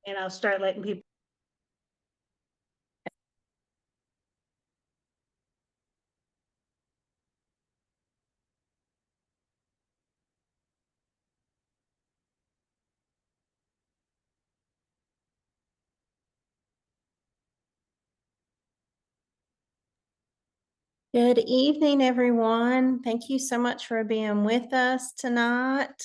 and I'll start letting people. Good evening, everyone. Thank you so much for being with us tonight.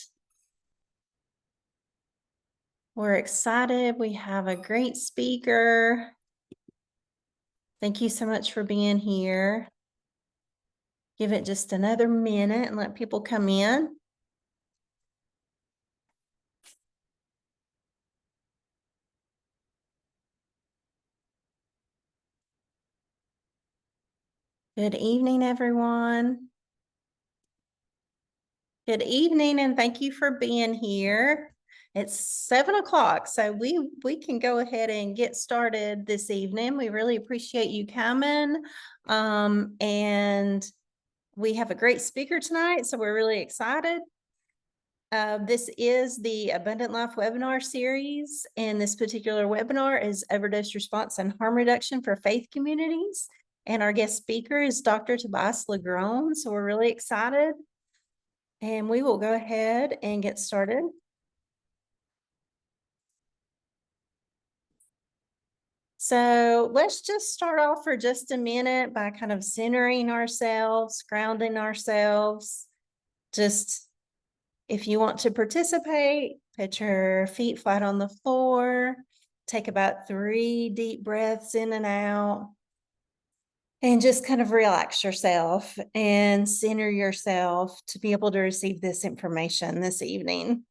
We're excited. We have a great speaker. Thank you so much for being here. Give it just another minute and let people come in. Good evening, everyone. Good evening, and thank you for being here. It's 7 o'clock, so we can go ahead and get started this evening. We really appreciate you coming. And we have a great speaker tonight, so we're really excited. This is the Abundant Life webinar series, and this particular webinar is Overdose Response and Harm Reduction for Faith Communities. And our guest speaker is Dr. Tobias Legrone, so we're really excited. And we will go ahead and get started. So let's just start off for just a minute by kind of centering ourselves, grounding ourselves. Just if you want to participate, put your feet flat on the floor, take about 3 deep breaths in and out, and just kind of relax yourself and center yourself to be able to receive this information this evening.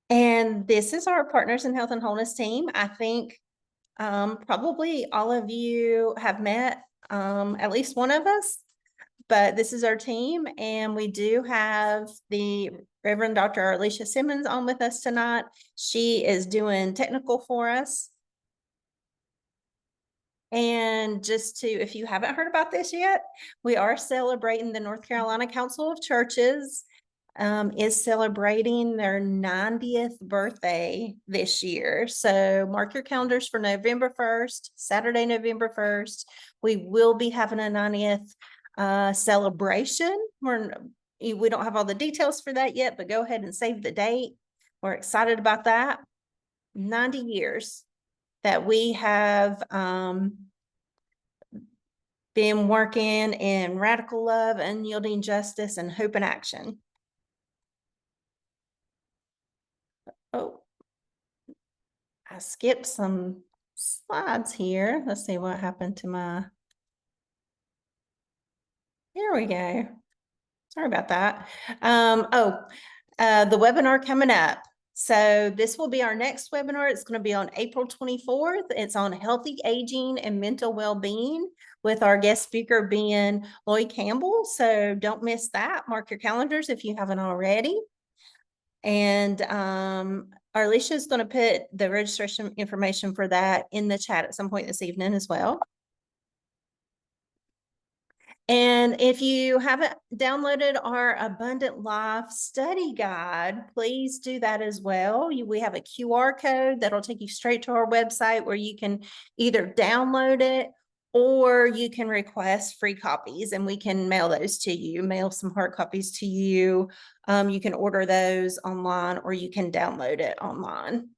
And this is our Partners in Health and Wholeness team. I think probably all of you have met at least one of us, but this is our team. And we do have the Reverend Dr. Alicia Simmons on with us tonight. She is doing technical for us. And just to, if you haven't heard about this yet, we are celebrating the North Carolina Council of Churches is celebrating their 90th birthday this year. So mark your calendars for November 1st, Saturday, November 1st. We will be having a 90th celebration. We don't have all the details for that yet, but go ahead and save the date. We're excited about that. 90 years that we have been working in radical love, unyielding justice, and hope and action. Oh, I skipped some slides here. Let's see what happened to my, here we go. Sorry about that. The webinar coming up. So this will be our next webinar. It's going to be on April 24th. It's on healthy aging and mental well-being with our guest speaker being Lloyd Campbell. So don't miss that. Mark your calendars if you haven't already. And Arlisha is going to put the registration information for that in the chat at some point this evening as well. And if you haven't downloaded our Abundant Life study guide, please do that as well. We have a QR code that'll take you straight to our website where you can either download it or you can request free copies and we can mail those to you, mail some hard copies to you. You can order those online or you can download it online.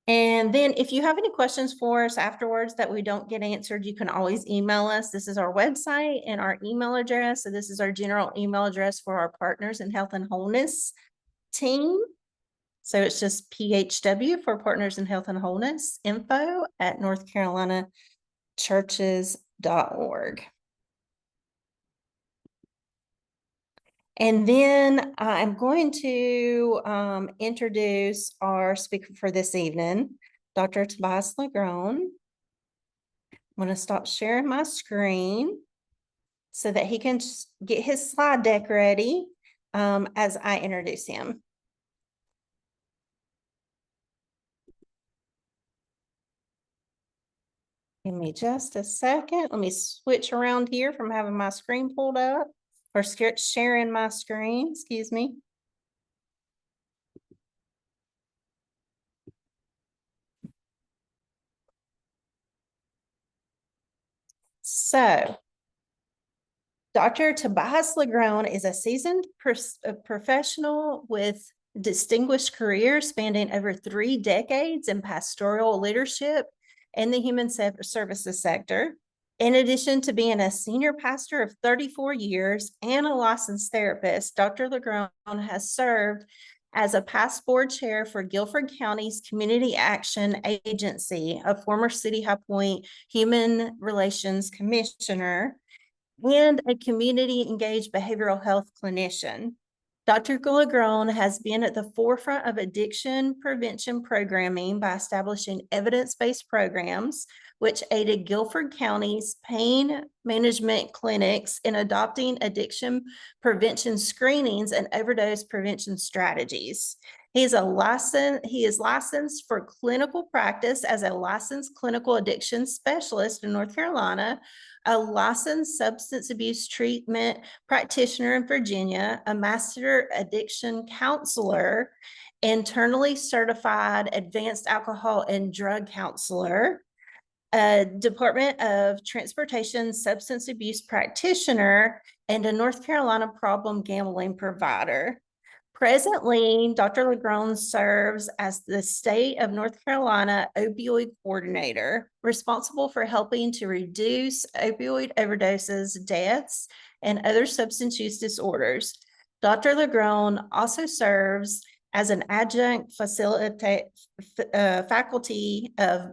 And then if you have any questions for us afterwards that we don't get answered, you can always email us. This is our website and our email address. So this is our general email address for our Partners in Health and Wholeness team. So it's just PHW for Partners in Health and Wholeness, info@northcarolinachurches.org. And then I'm going to introduce our speaker for this evening, Dr. Tobias Legrone. I'm going to stop sharing my screen so that he can get his slide deck ready as I introduce him. Give me just a second. Let me switch around here from having my screen pulled up or sharing my screen, excuse me. So Dr. Tobias Legrone is a seasoned professional with distinguished career spanning over 3 decades in pastoral leadership in the human services sector. In addition to being a senior pastor of 34 years and a licensed therapist, Dr. Legrone has served as a past board chair for Guilford County's Community Action Agency, a former City High Point Human Relations Commissioner, and a community engaged behavioral health clinician. Dr. Legrone has been at the forefront of addiction prevention programming by establishing evidence-based programs, which aided Guilford County's pain management clinics in adopting addiction prevention screenings and overdose prevention strategies. He is licensed for clinical practice as a licensed clinical addiction specialist in North Carolina, a licensed substance abuse treatment practitioner in Virginia, a master addiction counselor, internally certified advanced alcohol and drug counselor, a Department of Transportation substance abuse practitioner, and a North Carolina problem gambling provider. Presently, Dr. Legrone serves as the state of North Carolina opioid coordinator, responsible for helping to reduce opioid overdoses, deaths, and other substance use disorders. Dr. Legrone also serves as an adjunct faculty of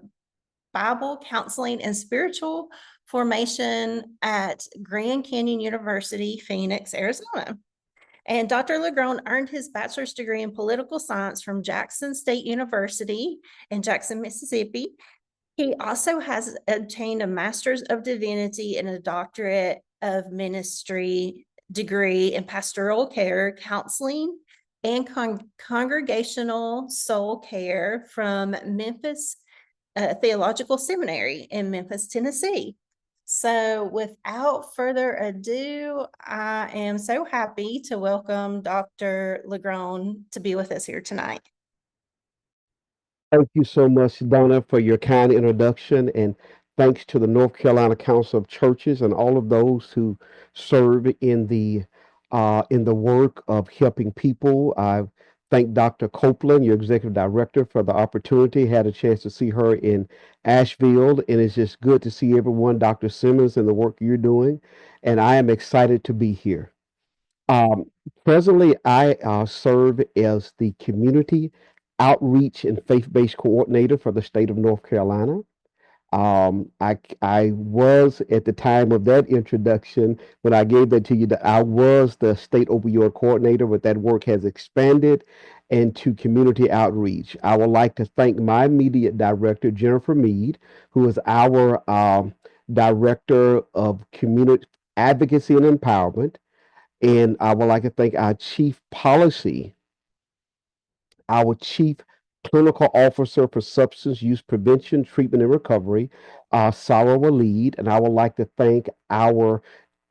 Bible counseling and spiritual formation at Grand Canyon University, Phoenix, Arizona. And Dr. Legrone earned his bachelor's degree in political science from Jackson State University in Jackson, Mississippi. He also has obtained a master's of divinity and a doctorate of ministry degree in pastoral care, counseling, and congregational soul care from Memphis Theological Seminary in Memphis, Tennessee. So without further ado, I am so happy to welcome Dr. Legrone to be with us here tonight. Thank you so much, Donna, for your kind introduction, and thanks to the North Carolina Council of Churches and all of those who serve in the work of helping people. I thank Dr. Copeland, your executive director, for the opportunity. Had a chance to see her in Asheville, and it's just good to see everyone, Dr. Simmons, and the work you're doing. And I am excited to be here. Um, Presently, I serve as the community outreach and faith-based coordinator for the state of North Carolina. I was at the time of that introduction when I gave that to you that I was the state opioid coordinator, but that work has expanded into community outreach. I would like to thank my immediate director, Jennifer Mead, who is our director of community advocacy and empowerment. And I would like to thank our chief clinical officer for substance use prevention, treatment, and recovery, Sarah Waleed. And I would like to thank our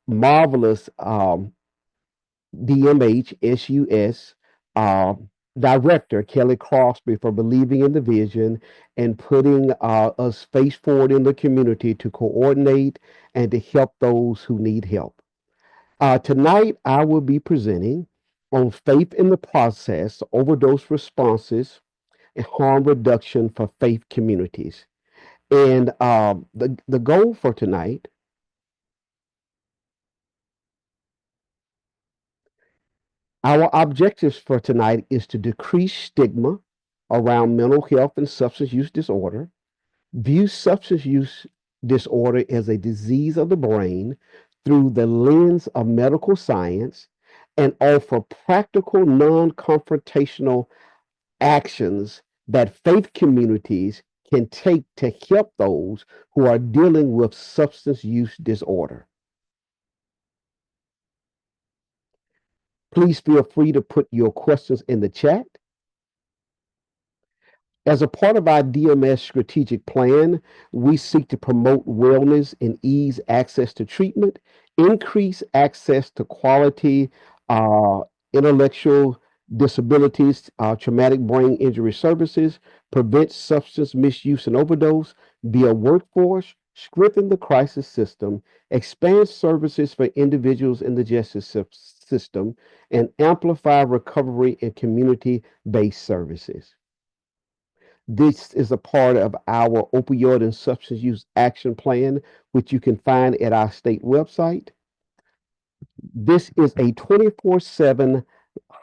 marvelous DMH SUS uh, director, Kelly Crosby, for believing in the vision and putting us face forward in the community to coordinate and to help those who need help. Tonight, I will be presenting on faith in the process, overdose responses, and harm reduction for faith communities. And the goal for tonight, our objectives for tonight is to decrease stigma around mental health and substance use disorder, view substance use disorder as a disease of the brain through the lens of medical science, and offer practical, non confrontational actions that faith communities can take to help those who are dealing with substance use disorder. Please feel free to put your questions in the chat. As a part of our DMS strategic plan, we seek to promote wellness and ease access to treatment, increase access to quality uh, intellectual disabilities, traumatic brain injury services, prevent substance misuse and overdose, be a workforce, strengthen the crisis system, expand services for individuals in the justice system, and amplify recovery and community based services. This is a part of our opioid and substance use action plan, which you can find at our state website. This is a 24/7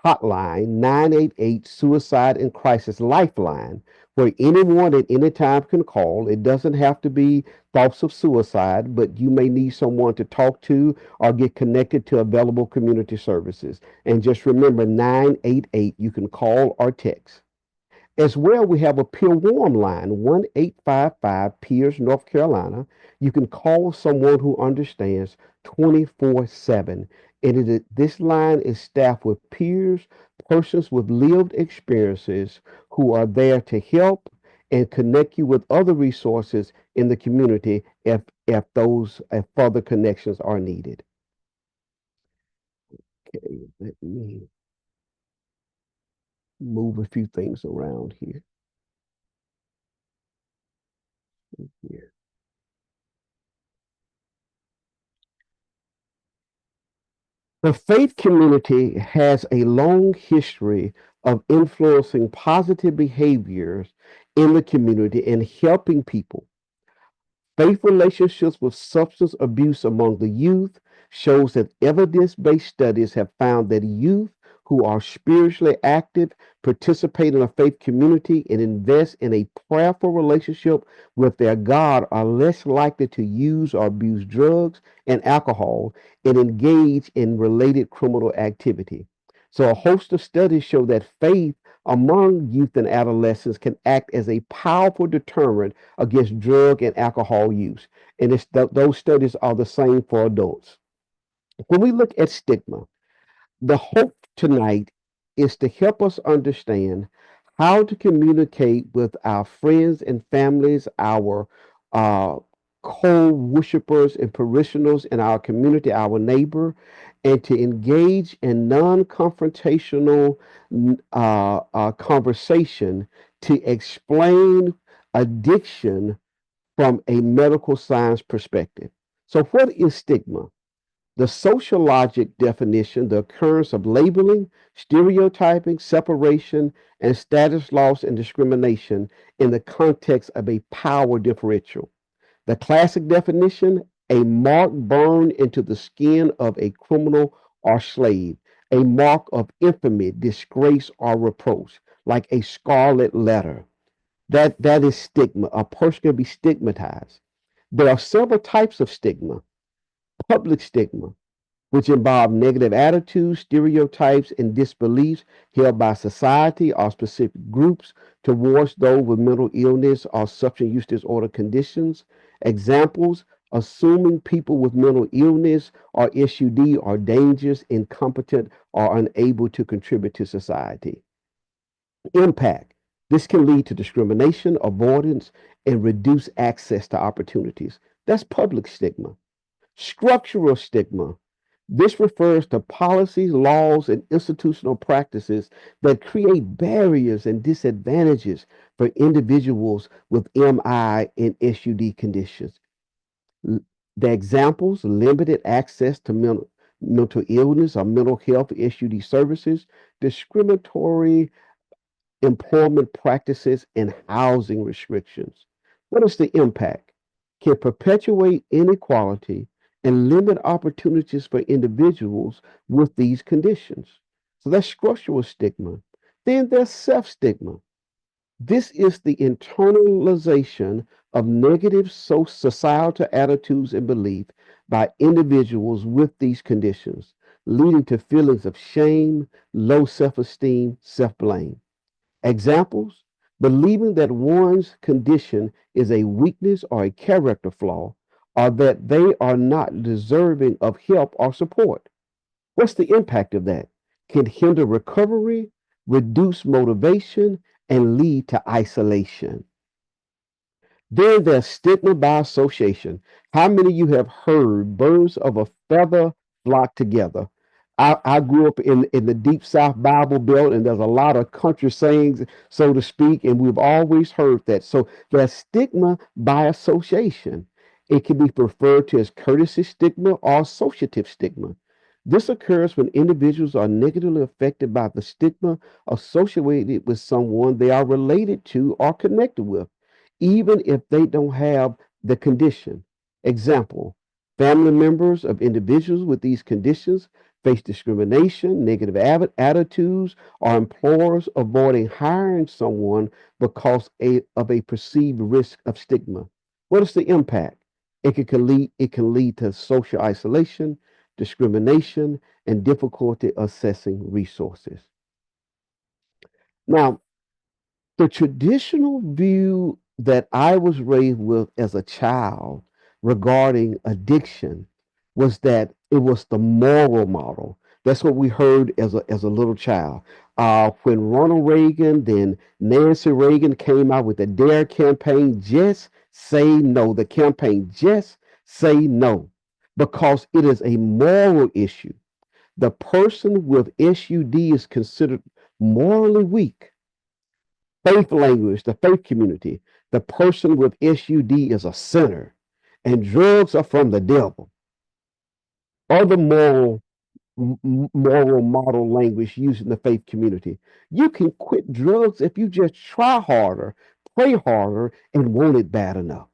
hotline, 988 Suicide and Crisis Lifeline, where anyone at any time can call. It doesn't have to be thoughts of suicide, but you may need someone to talk to or get connected to available community services. And just remember 988, you can call or text. As well, we have a Pure Warm line, 1-855 Piers, North Carolina. You can call someone who understands 24/7. This line is staffed with peers, persons with lived experiences who are there to help and connect you with other resources in the community if further connections are needed. Okay, let me move a few things around here. Here. The faith community has a long history of influencing positive behaviors in the community and helping people. Faith relationships with substance abuse among the youth shows that evidence-based studies have found that youth who are spiritually active, participate in a faith community, and invest in a prayerful relationship with their God are less likely to use or abuse drugs and alcohol and engage in related criminal activity. So a host of studies show that faith among youth and adolescents can act as a powerful deterrent against drug and alcohol use. And those studies are the same for adults. When we look at stigma, the hope tonight is to help us understand how to communicate with our friends and families, our uh, co-worshipers and parishioners in our community, our neighbor, and to engage in non-confrontational conversation to explain addiction from a medical science perspective. So, what is stigma? The sociologic definition, the occurrence of labeling, stereotyping, separation, and status loss and discrimination in the context of a power differential. The classic definition, a mark burned into the skin of a criminal or slave, a mark of infamy, disgrace, or reproach, like a scarlet letter. That is stigma. A person can be stigmatized. There are several types of stigma. Public stigma, which involve negative attitudes, stereotypes, and disbeliefs held by society or specific groups towards those with mental illness or substance use disorder conditions. Examples, assuming people with mental illness or SUD are dangerous, incompetent, or unable to contribute to society. Impact. This can lead to discrimination, avoidance, and reduced access to opportunities. That's public stigma. Structural stigma. This refers to policies, laws, and institutional practices that create barriers and disadvantages for individuals with MI and SUD conditions. The examples, limited access to mental illness or mental health SUD services, discriminatory employment practices, and housing restrictions. What is the impact? Can perpetuate inequality and limit opportunities for individuals with these conditions. So that's structural stigma. Then there's self stigma. This is the internalization of negative societal attitudes and beliefs by individuals with these conditions, leading to feelings of shame, low self esteem, self blame. Examples, believing that one's condition is a weakness or a character flaw, or that they are not deserving of help or support. What's the impact of that? Can hinder recovery, reduce motivation, and lead to isolation. Then there's stigma by association. How many of you have heard birds of a feather flock together? I grew up in the deep South Bible Belt, and there's a lot of country sayings, so to speak, and we've always heard that. So there's stigma by association. It can be referred to as courtesy stigma or associative stigma. This occurs when individuals are negatively affected by the stigma associated with someone they are related to or connected with, even if they don't have the condition. Example, family members of individuals with these conditions face discrimination, negative attitudes, or employers avoiding hiring someone because of a perceived risk of stigma. What is the impact? It can lead to social isolation, discrimination, and difficulty assessing resources. Now, the traditional view that I was raised with as a child regarding addiction was that it was the moral model. That's what we heard as a little child. When Ronald Reagan, then Nancy Reagan came out with the DARE campaign, just say no. The campaign, just say no, because it is a moral issue. The person with SUD is considered morally weak. Faith language, the faith community, the person with SUD is a sinner, and drugs are from the devil. Other moral model language used in the faith community. You can quit drugs if you just try harder, pray harder, and want it bad enough.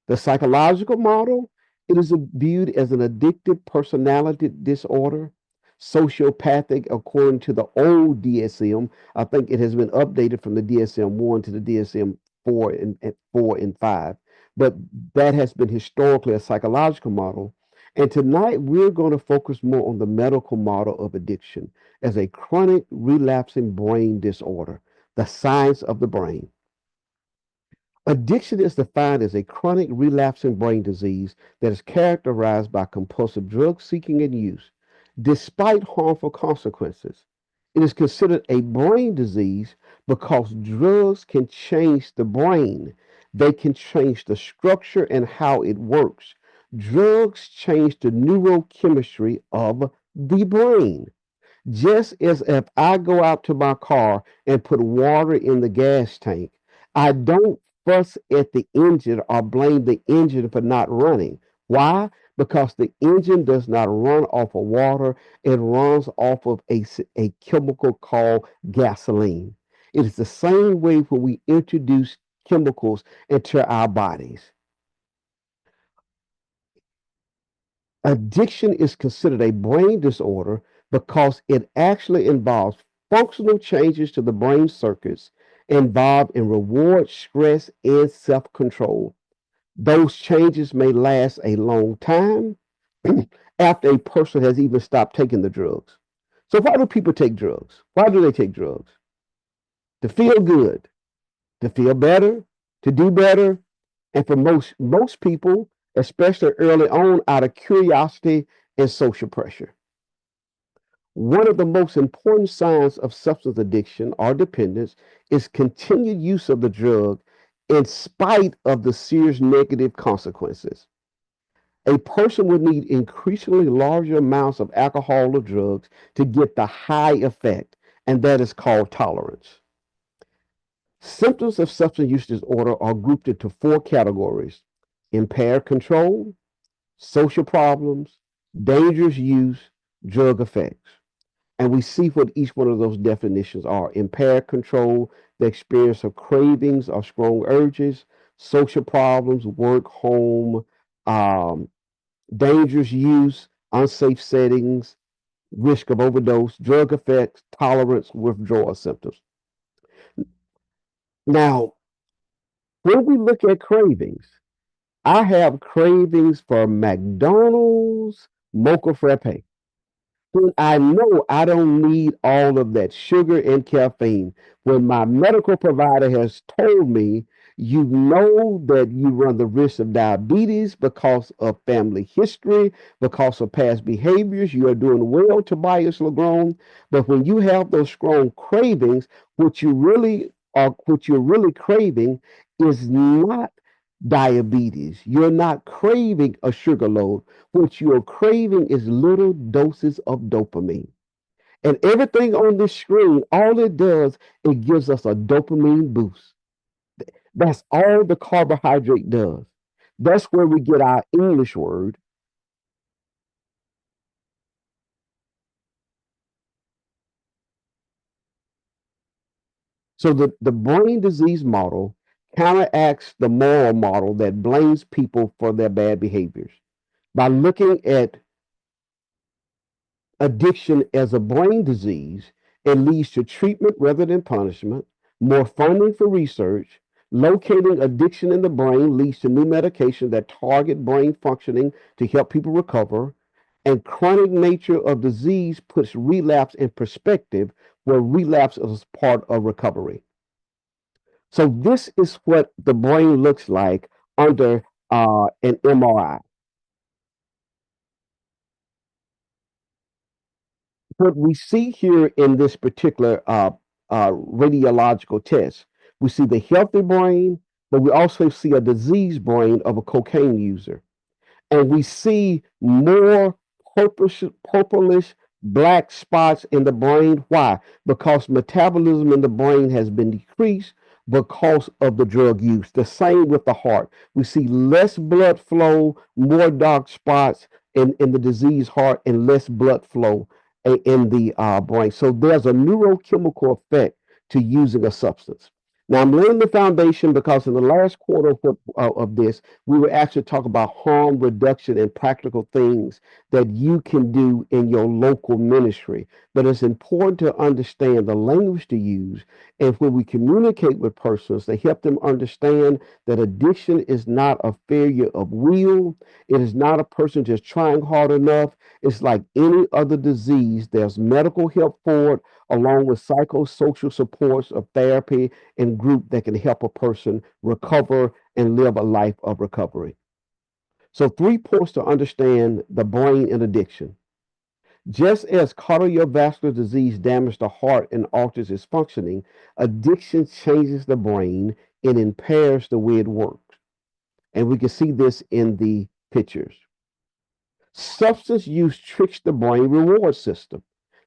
The psychological model, it is viewed as an addictive personality disorder, sociopathic according to the old DSM. I think it has been updated from the DSM-1 to the DSM-4 and 4 and 5. But that has been historically a psychological model. And tonight we're going to focus more on the medical model of addiction as a chronic relapsing brain disorder, the science of the brain. Addiction is defined as a chronic relapsing brain disease that is characterized by compulsive drug seeking and use, despite harmful consequences. It is considered a brain disease because drugs can change the brain. They can change the structure and how it works. Drugs change the neurochemistry of the brain. Just as if I go out to my car and put water in the gas tank, I don't fuss at the engine or blame the engine for not running. Why? Because the engine does not run off of water, it runs off of a chemical called gasoline. It is the same way when we introduce chemicals into our bodies. Addiction is considered a brain disorder because it actually involves functional changes to the brain circuits involved in reward, stress, and self control. Those changes may last a long time after a person has even stopped taking the drugs. So, why do people take drugs? Why do they take drugs? To feel good, to feel better, to do better, and for most people, especially early on, out of curiosity and social pressure. One of the most important signs of substance addiction or dependence is continued use of the drug in spite of the serious negative consequences. A person would need increasingly larger amounts of alcohol or drugs to get the high effect, and that is called tolerance. Symptoms of substance use disorder are grouped into four categories: impaired control, social problems, dangerous use, drug effects. And we see what each one of those definitions are: impaired control, the experience of cravings or strong urges; social problems, work, home; um, dangerous use, unsafe settings, risk of overdose; drug effects, tolerance, withdrawal symptoms. Now, when we look at cravings, I have cravings for McDonald's mocha frappe, when I know I don't need all of that sugar and caffeine, when my medical provider has told me You know that you run the risk of diabetes because of family history, because of past behaviors. You are doing well, Tobias LeGrone. But when you have those strong cravings, what you're really craving is not diabetes. You're not craving a sugar load. What you're craving is little doses of dopamine. And everything on this screen, all it does, it gives us a dopamine boost. That's all the carbohydrate does. That's where we get our English word. So the brain disease model counteracts the moral model that blames people for their bad behaviors by looking at addiction as a brain disease. It leads to treatment rather than punishment, more funding for research. Locating addiction in the brain leads to new medications that target brain functioning to help people recover. And chronic nature of disease puts relapse in perspective, where relapse is part of recovery. So this is what the brain looks like under an MRI. What we see here in this particular radiological test, we see the healthy brain, but we also see a diseased brain of a cocaine user. And we see more purplish black spots in the brain. Why? Because metabolism in the brain has been decreased because of the drug use. The same with the heart. We see less blood flow, more dark spots in the diseased heart, and less blood flow in the brain. So there's a neurochemical effect to using a substance. Now I'm laying the foundation because in the last quarter of this, we were actually talking about harm reduction and practical things that you can do in your local ministry. But it's important to understand the language to use, and when we communicate with persons to help them understand that addiction is not a failure of will. It is not a person just trying hard enough. It's like any other disease. There's medical help for it, along with psychosocial supports of therapy and group that can help a person recover and live a life of recovery. So, 3 points to understand the brain and addiction. Just as cardiovascular disease damages the heart and alters its functioning, addiction changes the brain and impairs the way it works. And we can see this in the pictures. Substance use tricks the brain reward system.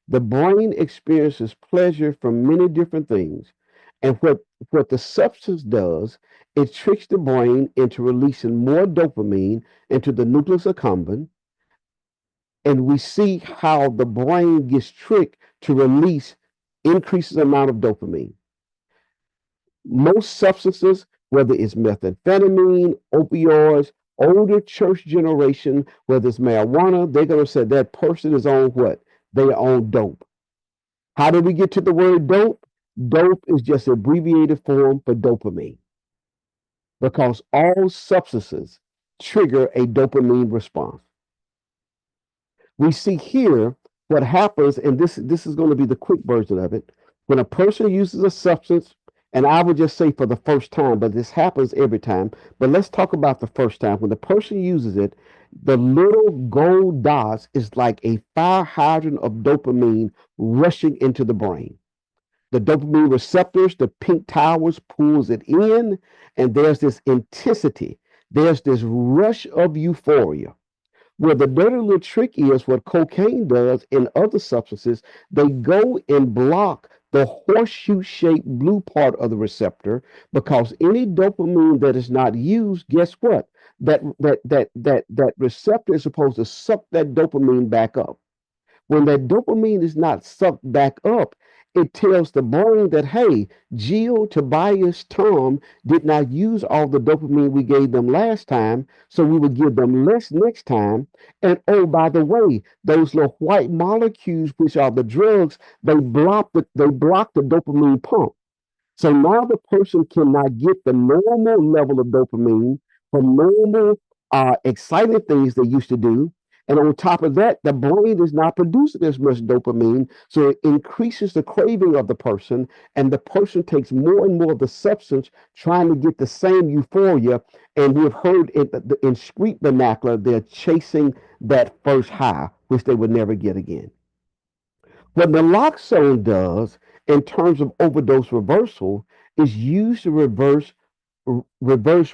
The brain experiences pleasure from many different things. And what the substance does, it tricks the brain into releasing more dopamine into the nucleus accumbens. And we see how the brain gets tricked to release increases amount of dopamine. Most substances, whether it's methamphetamine, opioids, older church generation, whether it's marijuana, they're going to say that person is on what? They are on dope. How did we get to the word dope? Dope is just an abbreviated form for dopamine because all substances trigger a dopamine response. We see here what happens, and this is going to be the quick version of it. When a person uses a substance, and I would just say for the first time, but this happens every time. But let's talk about the first time. When the person uses it, the little gold dots is like a fire hydrant of dopamine rushing into the brain. The dopamine receptors, the pink towers, pulls it in, and there's this intensity. There's this rush of euphoria. Well, the dirty little trick is what cocaine does and other substances, they go and block the horseshoe shaped blue part of the receptor because any dopamine that is not used, guess what? That receptor is supposed to suck that dopamine back up. When that dopamine is not sucked back up, it tells the brain that, hey, Jill, Tobias, Tom did not use all the dopamine we gave them last time, so we will give them less next time. And oh, by the way, those little white molecules, which are the drugs, they block the dopamine pump. So now the person cannot get the normal level of dopamine from normal exciting things they used to do. And on top of that, the brain is not producing as much dopamine, so it increases the craving of the person, and the person takes more and more of the substance, trying to get the same euphoria. And we've heard in street vernacular, they're chasing that first high, which they would never get again. What naloxone does in terms of overdose reversal is used to reverse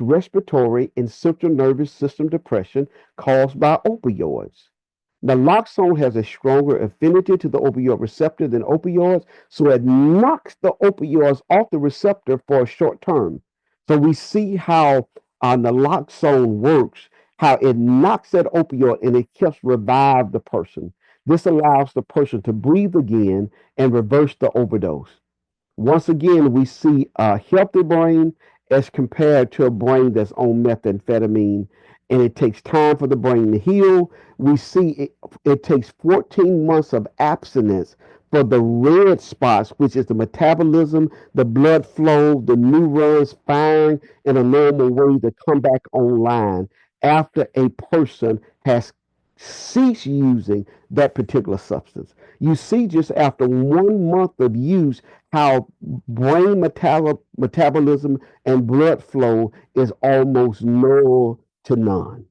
respiratory and central nervous system depression caused by opioids. Naloxone has a stronger affinity to the opioid receptor than opioids, so it knocks the opioids off the receptor for a short term. So we see how naloxone works, how it knocks that opioid and it helps revive the person. This allows the person to breathe again and reverse the overdose. Once again, we see a healthy brain as compared to a brain that's on methamphetamine, and it takes time for the brain to heal. We see it takes 14 months of abstinence for the red spots, which is the metabolism, the blood flow, the neurons firing in a normal way to come back online after a person has ceased using that particular substance. You see, just after 1 month of use, how brain metabolism and blood flow is almost null to none.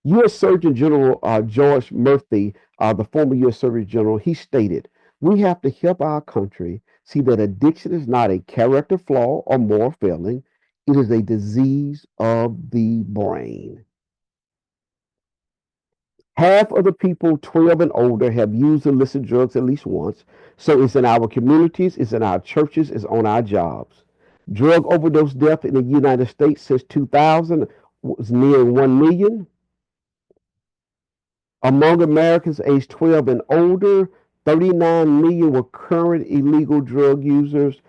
U.S. Surgeon General George Murphy, the former U.S. Surgeon General, he stated, "We have to help our country see that addiction is not a character flaw or moral failing. It is a disease of the brain." Half of the people 12 and older have used illicit drugs at least once. So it's in our communities, it's in our churches, it's on our jobs. Drug overdose death in the United States since 2000 was near 1 million. Among Americans aged 12 and older, 39 million were current illegal drug users.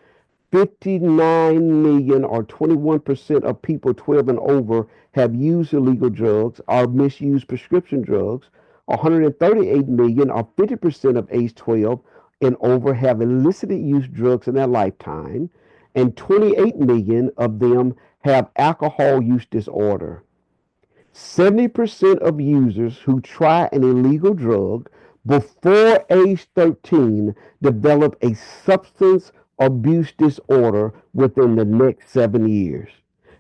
59 million or 21% of people 12 and over have used illegal drugs or misused prescription drugs. 138 million or 50% of age 12 and over have illicitly used drugs in their lifetime. And 28 million of them have alcohol use disorder. 70% of users who try an illegal drug before age 13 develop a substance abuse disorder within the next 7 years.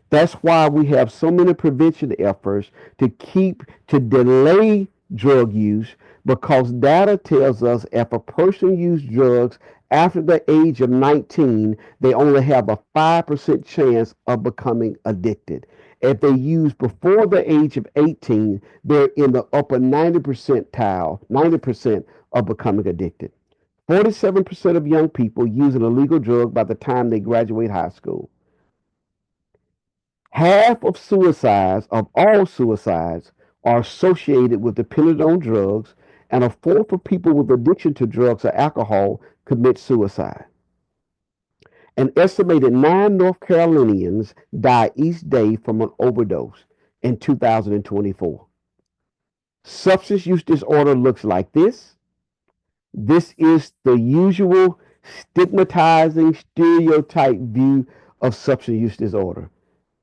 That's why we have so many prevention efforts to delay drug use, because data tells us if a person uses drugs after the age of 19, they only have a 5% chance of becoming addicted. If they use before the age of 18, they're in the upper 90 percentile, 90% of becoming addicted. 47% of young people use an illegal drug by the time they graduate high school. Half of suicides, of all suicides, are associated with dependence on drugs, and a fourth of people with addiction to drugs or alcohol commit suicide. An estimated 9 North Carolinians die each day from an overdose in 2024. Substance use disorder looks like this. This is the usual stigmatizing stereotype view of substance use disorder.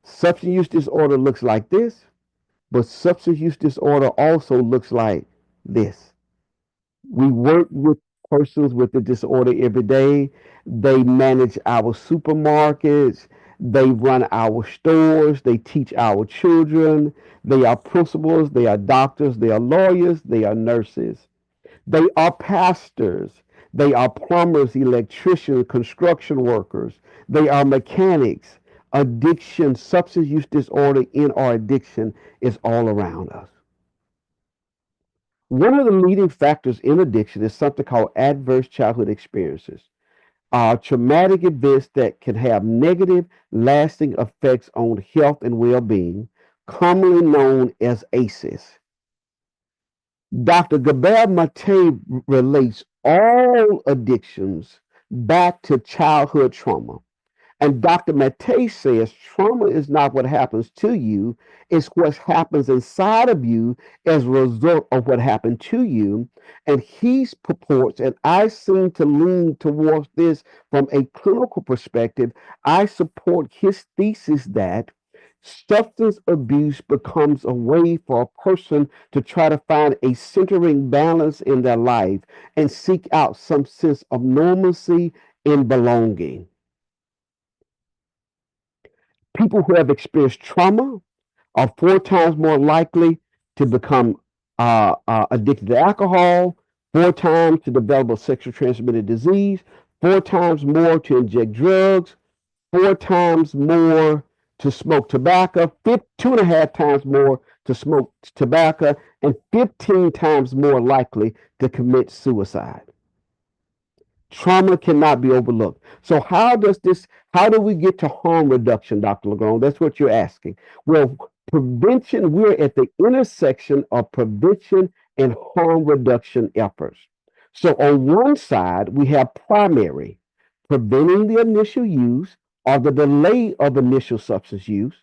Substance use disorder looks like this, but substance use disorder also looks like this. We work with persons with the disorder every day. They manage our supermarkets. They run our stores. They teach our children. They are principals. They are doctors. They are lawyers. They are nurses. They are pastors. They are plumbers, electricians, construction workers. They are mechanics. Addiction, substance use disorder in our addiction is all around us. One of the leading factors in addiction is something called adverse childhood experiences, traumatic events that can have negative, lasting effects on health and well being, commonly known as ACEs. Dr. Gabor Mate relates all addictions back to childhood trauma. And Dr. Mate says trauma is not what happens to you, it's what happens inside of you as a result of what happened to you. And he purports, and I seem to lean towards this from a clinical perspective. I support his thesis that Substance abuse becomes a way for a person to try to find a centering balance in their life and seek out some sense of normalcy and belonging. People who have experienced trauma are 4 times more likely to become addicted to alcohol, 4 times to develop a sexually transmitted disease, 4 times more to inject drugs, 4 times more to smoke tobacco, 2.5 times more to smoke tobacco, and 15 times more likely to commit suicide. Trauma cannot be overlooked. So how do we get to harm reduction, Dr. Legron? That's what you're asking. Well, prevention, we're at the intersection of prevention and harm reduction efforts. So on one side, we have primary, preventing the initial use or the delay of initial substance use.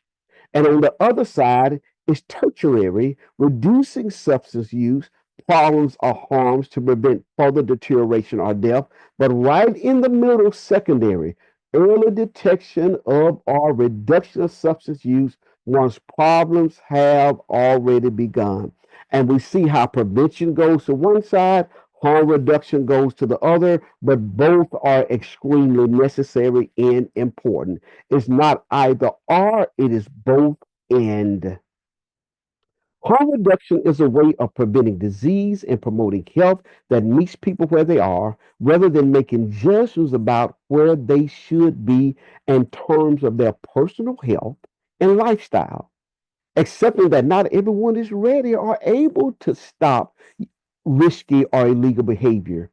And on the other side is tertiary, reducing substance use, problems, or harms to prevent further deterioration or death. But right in the middle, secondary, early detection of or reduction of substance use once problems have already begun. And we see how prevention goes to one side, harm reduction goes to the other, but both are extremely necessary and important. It's not either or, it is both and. Harm reduction is a way of preventing disease and promoting health that meets people where they are rather than making judgments about where they should be in terms of their personal health and lifestyle. Accepting that not everyone is ready or able to stop risky or illegal behavior.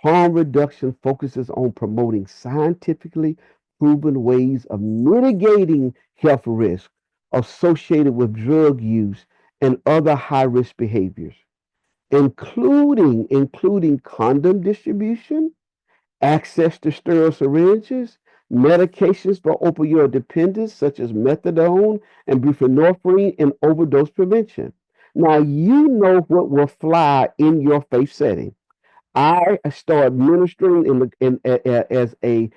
Harm reduction focuses on promoting scientifically proven ways of mitigating health risks associated with drug use and other high risk behaviors, including condom distribution, access to sterile syringes, medications for opioid dependence such as methadone and buprenorphine, and overdose prevention. Now, you know what will fly in your faith setting. I started ministering as a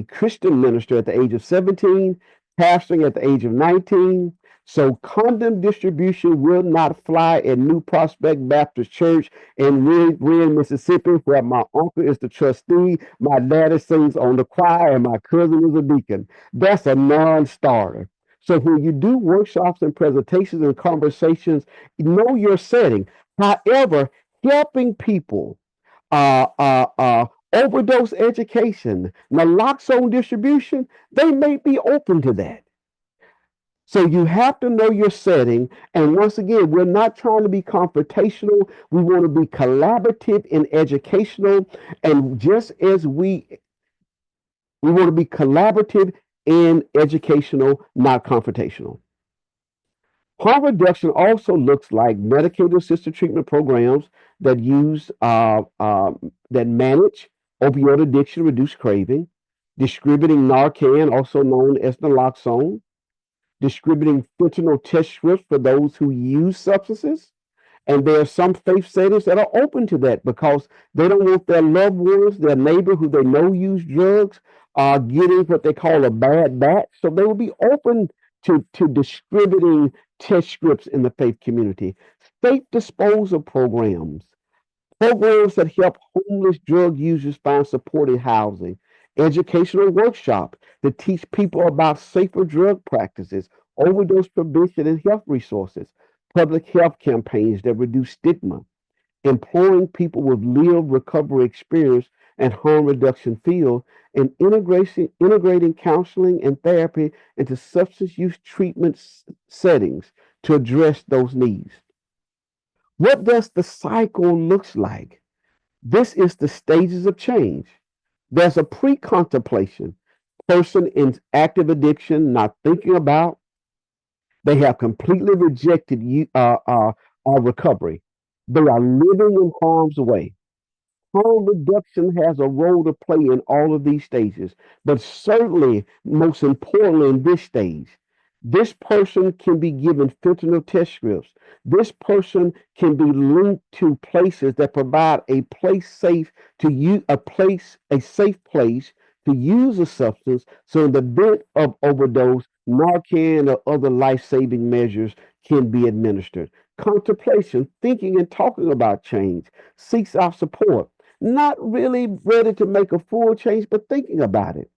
Christian minister at the age of 17, pastoring at the age of 19. So condom distribution will not fly at New Prospect Baptist Church in Red, Mississippi, where my uncle is the trustee, my daddy sings on the choir, and my cousin is a deacon. That's a non-starter. So when you do workshops and presentations and conversations, know your setting. However, helping people overdose education, naloxone distribution, they may be open to that. So you have to know your setting. And once again, we're not trying to be confrontational. We want to be collaborative and educational. And just as we want to be collaborative and educational, not confrontational. Harm reduction also looks like medicated-assisted treatment programs that that manage opioid addiction, reduce craving, distributing Narcan, also known as naloxone, distributing fentanyl test strips for those who use substances. And there are some faith settings that are open to that because they don't want their loved ones, their neighbor who they know use drugs, getting what they call a bad batch. So they will be open to distributing test strips in the faith community. Safe disposal programs that help homeless drug users find supported housing, educational workshops that teach people about safer drug practices, overdose prevention and health resources, public health campaigns that reduce stigma, employing people with lived recovery experience and harm reduction field, and integrating counseling and therapy into substance use treatment settings to address those needs. What does the cycle looks like? This is the stages of change. There's a pre-contemplation, person in active addiction, not thinking about. They have completely rejected recovery. They are living in harm's way. Harm reduction has a role to play in all of these stages, but certainly, most importantly, in this stage, this person can be given fentanyl test strips. This person can be linked to places that provide a place safe to use, a safe place to use a substance. So in the event of overdose, Narcan or other life-saving measures can be administered. Contemplation, thinking and talking about change, seeks our support. Not really ready to make a full change, but thinking about it.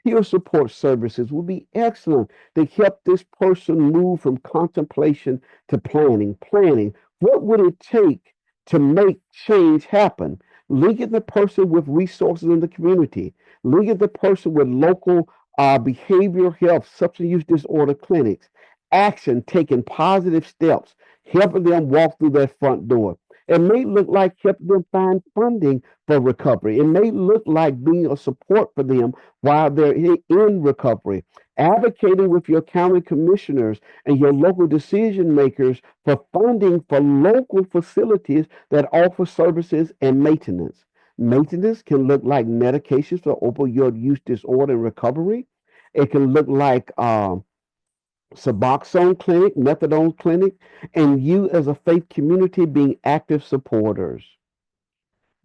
Peer support services would be excellent to help this person move from contemplation to planning. Planning. What would it take to make change happen? Linking the person with resources in the community, linking the person with local behavioral health, substance use disorder clinics, action, taking positive steps, helping them walk through that front door. It may look like helping them find funding for recovery. It may look like being a support for them while they're in recovery. Advocating with your county commissioners and your local decision makers for funding for local facilities that offer services and maintenance. Maintenance can look like medications for opioid use disorder and recovery. It can look like Suboxone clinic, methadone clinic, and you as a faith community being active supporters.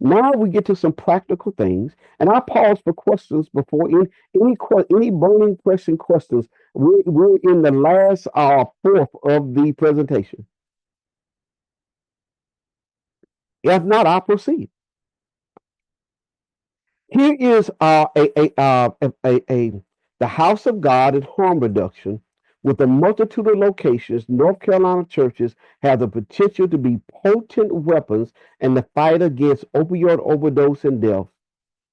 Now we get to some practical things, and I pause for questions before any burning pressing questions. We're in the last fourth of the presentation. If not, I'll proceed. Here is the House of God and Harm Reduction. With a multitude of locations, North Carolina churches have the potential to be potent weapons in the fight against opioid overdose and death.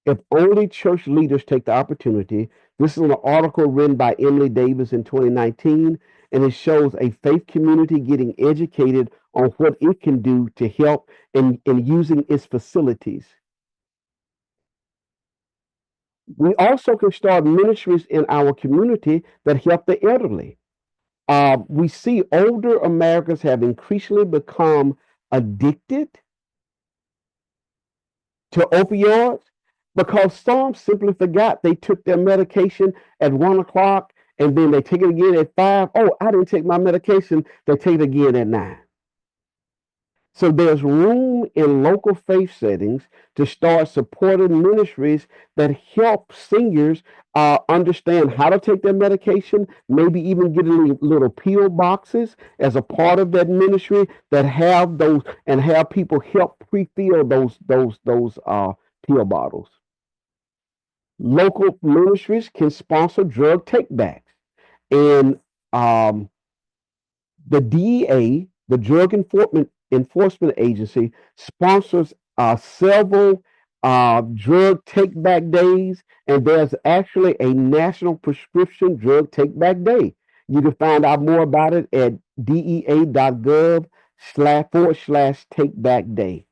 If only church leaders take the opportunity. This is an article written by Emily Davis in 2019, and it shows a faith community getting educated on what it can do to help in using its facilities. We also can start ministries in our community that help the elderly. We see older Americans have increasingly become addicted to opioids because some simply forgot they took their medication at 1 o'clock and then they take it again at 5. Oh, I didn't take my medication. They take it again at 9. So there's room in local faith settings to start supporting ministries that help seniors understand how to take their medication, maybe even getting little pill boxes as a part of that ministry that have those and have people help pre-fill those pill bottles. Local ministries can sponsor drug takebacks, and the DEA, the Drug Enforcement Agency, sponsors several drug take-back days, and there's actually a National Prescription Drug Take-Back Day. You can find out more about it at dea.gov//take-back day.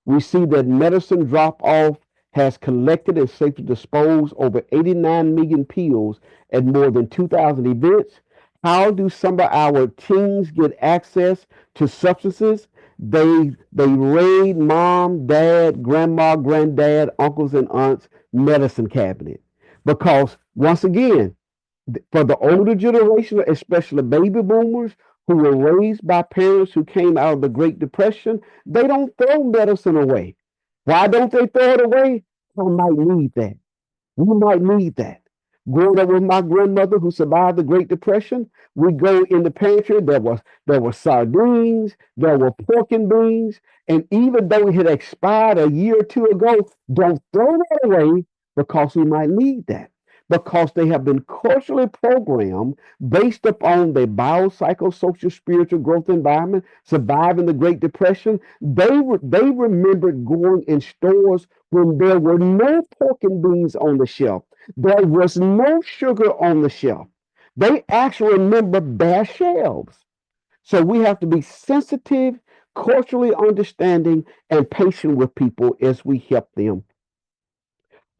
We see that medicine drop-off has collected and safely disposed over 89 million pills at more than 2,000 events. How do some of our teens get access to substances? They raid mom, dad, grandma, granddad, uncles, and aunts' medicine cabinet. Because once again, for the older generation, especially baby boomers who were raised by parents who came out of the Great Depression, they don't throw medicine away. Why don't they throw it away? I might need that. We might need that. Growing up with my grandmother who survived the Great Depression, we go in the pantry. There were sardines, there were pork and beans, and even though it had expired a year or two ago, don't throw that away because we might need that. Because they have been culturally programmed based upon their biopsychosocial spiritual growth environment, surviving the Great Depression. They remembered going in stores when there were no pork and beans on the shelf. There was no sugar on the shelf. They actually remember bare shelves. So we have to be sensitive, culturally understanding, and patient with people as we help them.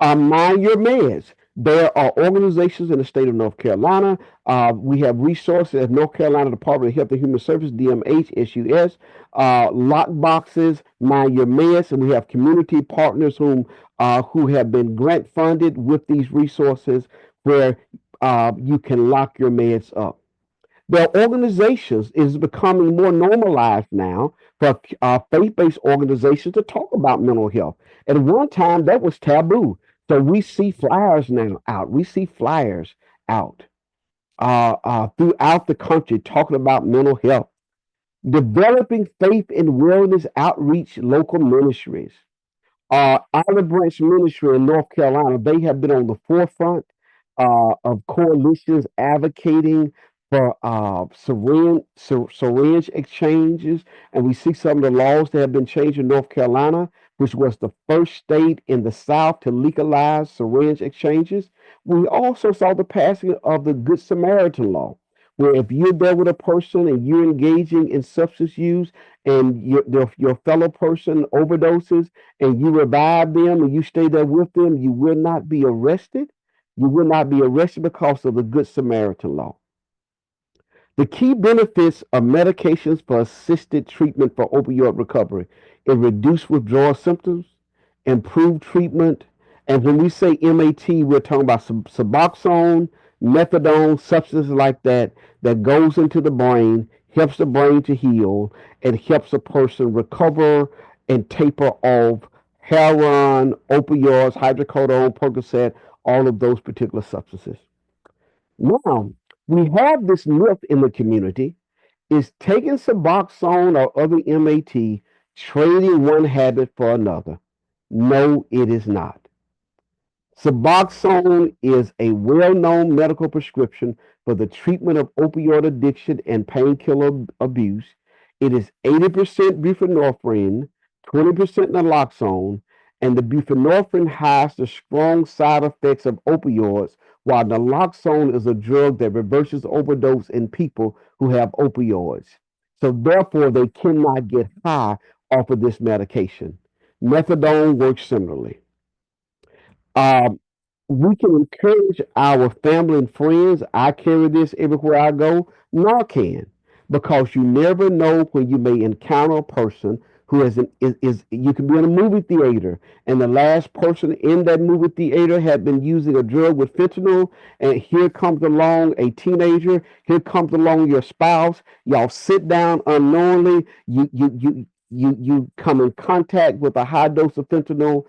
Mind your meds. There are organizations in the state of North Carolina. We have resources at North Carolina Department of Health and Human Services, DMH, SUS, lock boxes, mind your meds, and we have community partners who have been grant funded with these resources where you can lock your meds up. Their organizations is becoming more normalized now for faith-based organizations to talk about mental health. At one time, that was taboo. So we see flyers now out. We see flyers out. throughout the country talking about mental health, developing faith and wellness outreach local ministries. Olive Branch Ministry in North Carolina, they have been on the forefront of coalitions advocating for syringe exchanges. And we see some of the laws that have been changed in North Carolina, which was the first state in the South to legalize syringe exchanges. We also saw the passing of the Good Samaritan law, where if you're there with a person and you're engaging in substance use and your fellow person overdoses, and you revive them and you stay there with them, you will not be arrested. You will not be arrested because of the Good Samaritan law. The key benefits of medications for assisted treatment for opioid recovery is reduced withdrawal symptoms, improved treatment, and when we say MAT, we're talking about Suboxone, methadone, substances like that that goes into the brain, helps the brain to heal, and helps a person recover and taper off heroin, opioids, hydrocodone, Percocet, all of those particular substances. Now, we have this myth in the community is taking Suboxone or other MAT, trading one habit for another. No, it is not. Suboxone is a well-known medical prescription for the treatment of opioid addiction and painkiller abuse. It is 80% buprenorphine, 20% naloxone, and the buprenorphine has the strong side effects of opioids, while naloxone is a drug that reverses overdose in people who have opioids. So therefore, they cannot get high off of this medication. Methadone works similarly. Um, we can encourage our family and friends. I carry this everywhere I go. Narcan, because you never know when you may encounter a person who is you can be in a movie theater and the last person in that movie theater had been using a drug with fentanyl, and here comes along a teenager, here comes along your spouse, y'all sit down unknowingly, you come in contact with a high dose of fentanyl.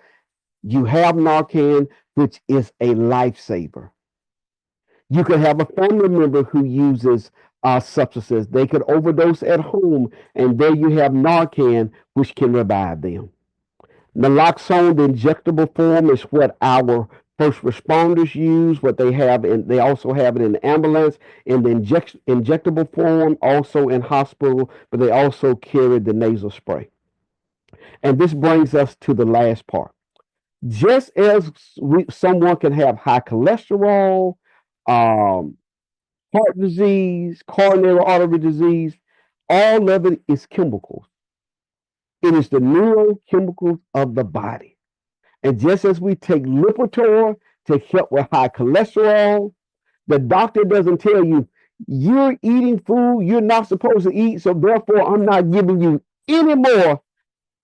You have Narcan, which is a lifesaver. You could have a family member who uses substances. They could overdose at home, and there you have Narcan, which can revive them. Naloxone, the injectable form, is what our first responders use. What they have, and they also have it in the ambulance in the injectable form, also in hospital, but they also carry the nasal spray. And this brings us to the last part. Just as someone can have high cholesterol, um, heart disease, coronary artery disease, all of it is chemicals. It is the neurochemicals of the body. And just as we take Lipitor to help with high cholesterol, the doctor doesn't tell you, you're eating food you're not supposed to eat, so therefore I'm not giving you any more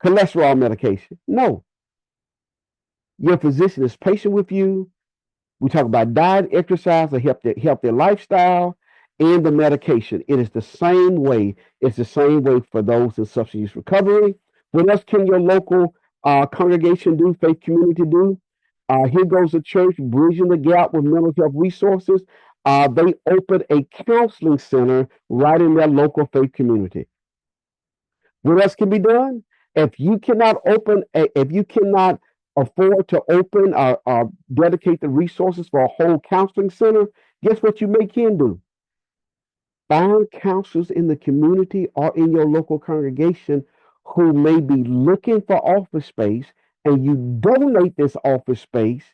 cholesterol medication. No, your physician is patient with you. We talk about diet, exercise, a healthy lifestyle, and the medication. It is the same way. It's the same way for those in substance use recovery. What else can your local congregation do, faith community do? Here goes the church bridging the gap with mental health resources. They opened a counseling center right in their local faith community. What else can be done? If you cannot afford to open or dedicate the resources for a whole counseling center, guess what you can do? Find counselors in the community or in your local congregation who may be looking for office space, and you donate this office space.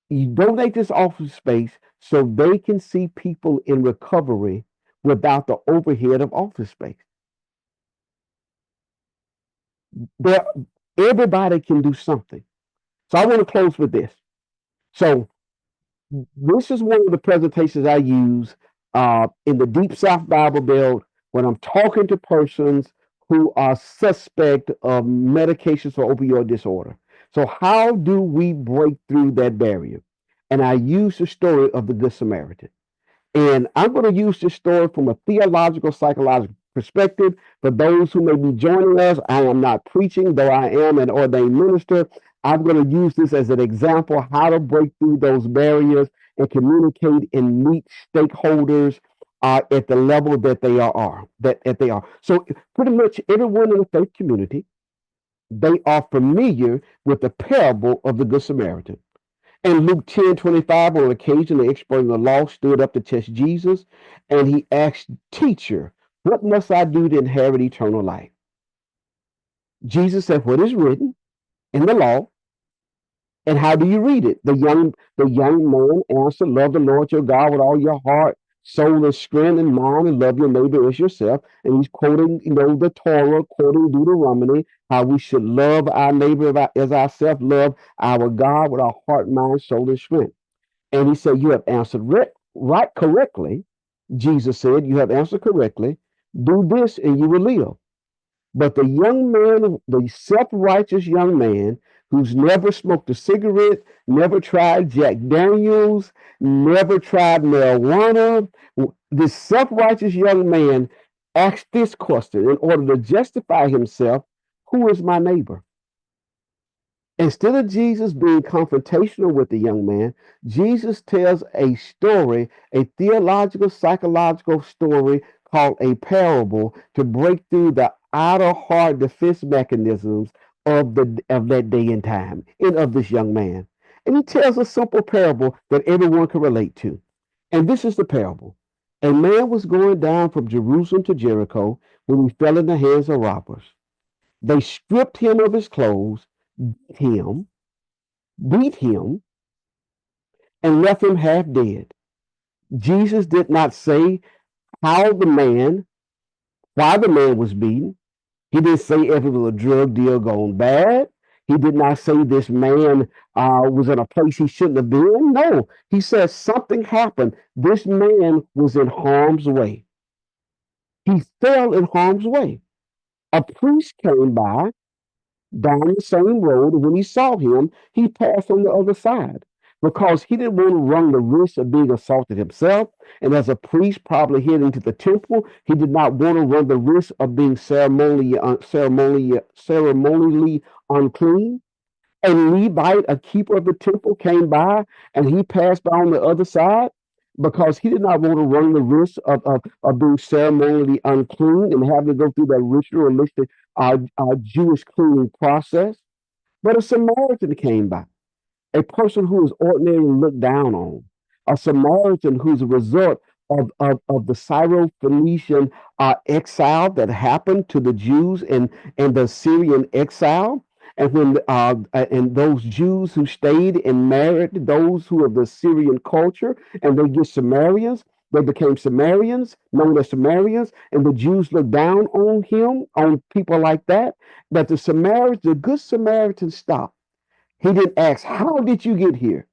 You donate this office space so they can see people in recovery without the overhead of office space. There, everybody can do something. So I want to close with this. So this is one of the presentations I use in the Deep South Bible Belt when I'm talking to persons who are suspect of medications for opioid disorder. So how do we break through that barrier? And I use the story of the Good Samaritan. And I'm going to use this story from a theological, psychological perspective. For those who may be joining us, I am not preaching, though I am an ordained minister. I'm going to use this as an example how to break through those barriers and communicate and meet stakeholders at the level that they are. So pretty much everyone in the faith community, they are familiar with the parable of the Good Samaritan. In Luke 10:25, on occasion, the expert in the law stood up to test Jesus, and he asked, Teacher, what must I do to inherit eternal life? Jesus said, What is written in the law, and how do you read it? The young man answered, Love the Lord your God with all your heart, soul, and strength, and mind, and love your neighbor as yourself. And he's quoting, the Torah, quoting Deuteronomy, how we should love our neighbor as ourselves, love our God with our heart, mind, soul, and strength. And he said, You have answered right correctly. Jesus said, You have answered correctly. Do this and you will live. But the young man, the self righteous young man who's never smoked a cigarette, never tried Jack Daniels, never tried marijuana, this self righteous young man asked this question in order to justify himself: Who is my neighbor? Instead of Jesus being confrontational with the young man, Jesus tells a story, a theological, psychological story called a parable to break through the outer hard defense mechanisms of that day and time and of this young man. And he tells a simple parable that everyone can relate to. And this is the parable. A man was going down from Jerusalem to Jericho when he fell in the hands of robbers. They stripped him of his clothes, him, beat him, and left him half dead. Jesus did not say how the man, why the man was beaten. He didn't say if it was a drug deal gone bad. He did not say this man was in a place he shouldn't have been. No, he says something happened. This man was in harm's way. He fell in harm's way. A priest came by down the same road, and when he saw him, he passed on the other side because he didn't want to run the risk of being assaulted himself. And as a priest, probably heading to the temple, he did not want to run the risk of being ceremonially unclean. A Levite, a keeper of the temple, came by and he passed by on the other side because he did not want to run the risk of being ceremonially unclean and having to go through that ritualistic Jewish cleaning process. But a Samaritan came by, a person who was ordinarily looked down on, a Samaritan who's a result of the Syro-Phoenician exile that happened to the Jews and the Syrian exile. And when and those Jews who stayed and married those who are the Syrian culture, and they get Samaritans, they became Samaritans, known as Samaritans, and the Jews looked down on him, on people like that. But the good Samaritan stopped. He didn't ask, How did you get here?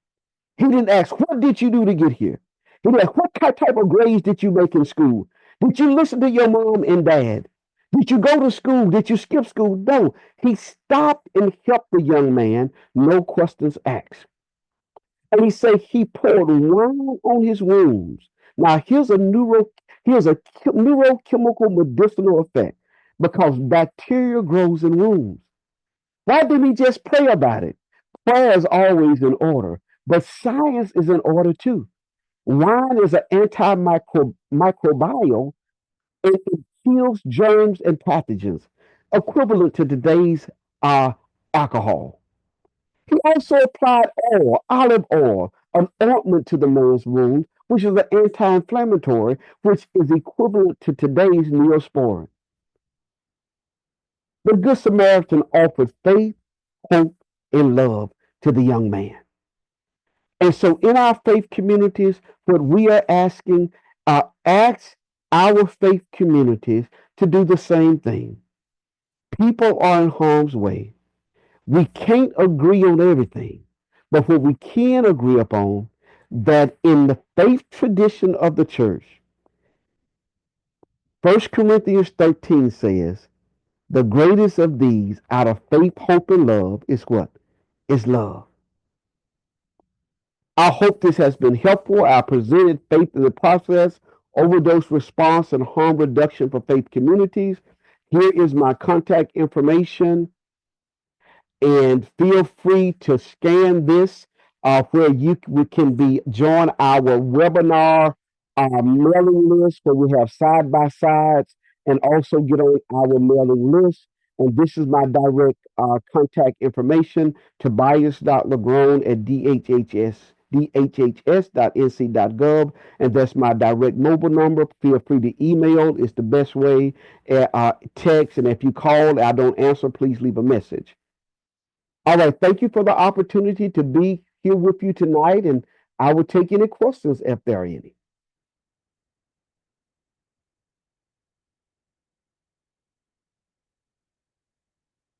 He didn't ask, What did you do to get here? He didn't ask, What type of grades did you make in school? Did you listen to your mom and dad? Did you go to school? Did you skip school? No. He stopped and helped the young man, no questions asked. And he said he poured wine on his wounds. Now here's a neurochemical medicinal effect because bacteria grows in wounds. Why didn't he just pray about it? Prayer is always in order, but science is in order too. Wine is an antimicrobial, and it kills germs and pathogens, equivalent to today's uh, alcohol. He also applied oil, olive oil, an ointment to the man's wound, which is an anti-inflammatory, which is equivalent to today's Neosporin. The Good Samaritan offered faith, hope, and love to the young man. And so in our faith communities, what we are asking, ask our faith communities to do the same thing. People are in harm's way. We can't agree on everything, but what we can agree upon, that in the faith tradition of the church, 1 Corinthians 13 says, the greatest of these out of faith, hope, and love is what? Is love. I hope this has been helpful. I presented faith in the process, overdose response, and harm reduction for faith communities. Here is my contact information. and feel free to scan this where we can be join our webinar mailing list where we have side by sides and also get on our mailing list. And this is my direct contact information, tobias.legrone at dhhs.nc.gov, and that's my direct mobile number. Feel free to email; it's the best way. Text, and if you call, I don't answer, please leave a message. All right, thank you for the opportunity to be here with you tonight, and I will take any questions if there are any.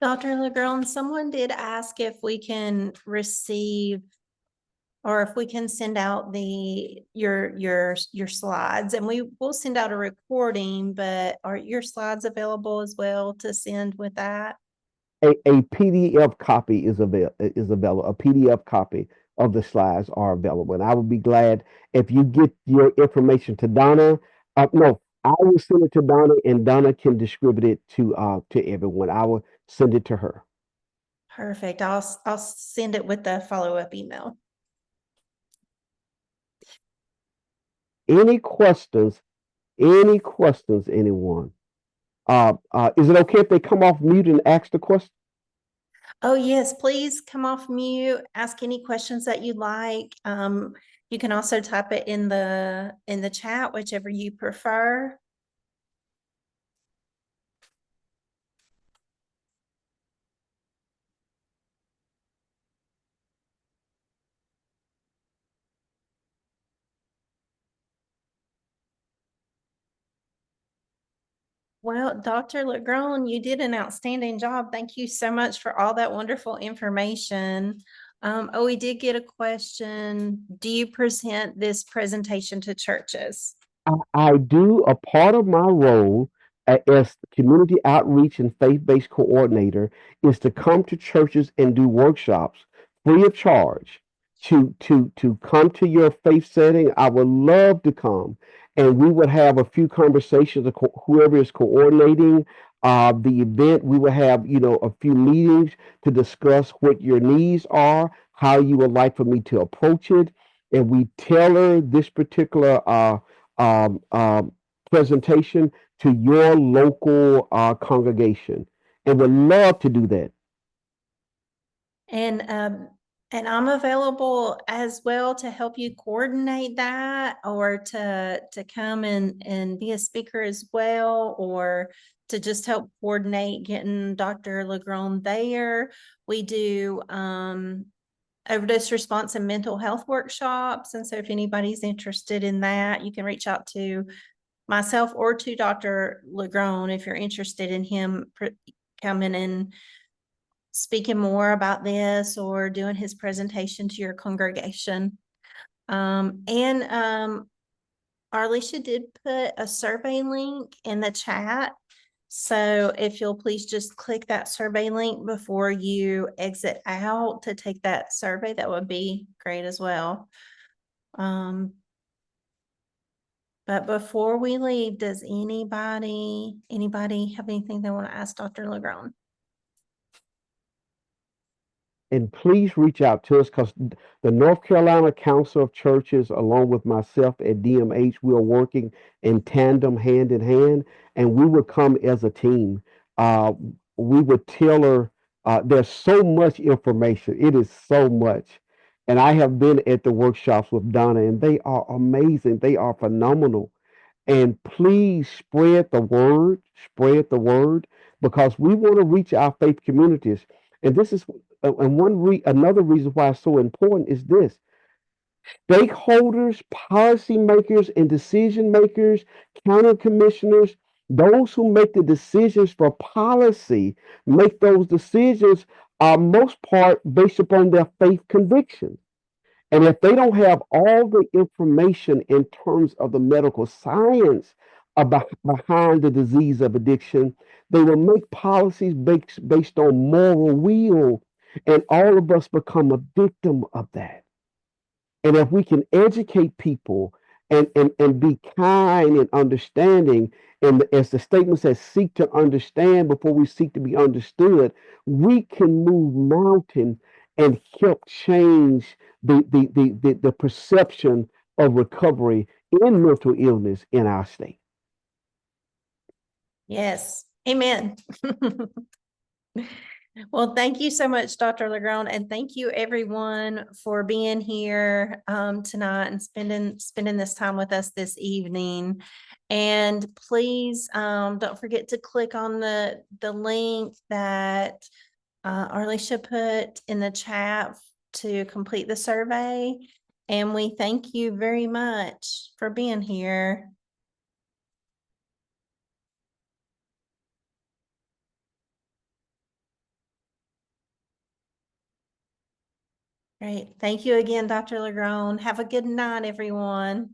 Dr. Legrand, someone did ask if we can receive or if we can send out your slides, and we will send out a recording, but are your slides available as well to send with that? A PDF copy is available. A PDF copy of the slides are available, and I would be glad if you get your information to Donna. No, I will send it to Donna, and Donna can distribute it to everyone. I will send it to her. Perfect. I'll send it with the follow-up email. Any questions? Any questions, anyone? Is it okay if they come off mute and ask the question? Oh, yes, please come off mute, ask any questions that you'd like. You can also type it in the chat, whichever you prefer. Well, Dr. Legrand, you did an outstanding job. Thank you so much for all that wonderful information. Oh, we did get a question. Do you present this presentation to churches? I do. A part of my role as community outreach and faith-based coordinator is to come to churches and do workshops free of charge. To come to your faith setting, I would love to come, and we would have a few conversations. Whoever is coordinating the event, we would have a few meetings to discuss what your needs are, how you would like for me to approach it, and we tailor this particular um, um, presentation to your local congregation, and would love to do that. And I'm available as well to help you coordinate that, or to come and be a speaker as well, or to just help coordinate getting Dr. Legrand there. We do overdose response and mental health workshops. And so if anybody's interested in that, you can reach out to myself or to Dr. Legrand if you're interested in him coming and speaking more about this or doing his presentation to your congregation. Arlisha did put a survey link in the chat. So if you'll please just click that survey link before you exit out to take that survey, that would be great as well. But before we leave, does anybody have anything they want to ask Dr. Legrand? And please reach out to us, because the North Carolina Council of Churches, along with myself at DMH, we are working in tandem, hand in hand, and we would come as a team. We would tailor, there's so much information. It is so much. And I have been at the workshops with Donna, and they are amazing. They are phenomenal. And please spread the word, because we want to reach our faith communities. And this is, and another reason why it's so important is this: stakeholders, policymakers, and decision makers, county commissioners, those who make the decisions for policy, make those decisions, most part based upon their faith convictions. And if they don't have all the information in terms of the medical science behind the disease of addiction, they will make policies based on moral will, and all of us become a victim of that. And if we can educate people and be kind and understanding. And as the statement says, seek to understand before we seek to be understood, we can move mountain and help change the perception of recovery in mental illness in our state. Yes, amen. Well, thank you so much, Dr. Legrand, and thank you everyone for being here tonight and spending this time with us this evening. And please don't forget to click on the link that Arlisha put in the chat to complete the survey. And we thank you very much for being here. Great. Thank you again, Dr. Legrand. Have a good night, everyone.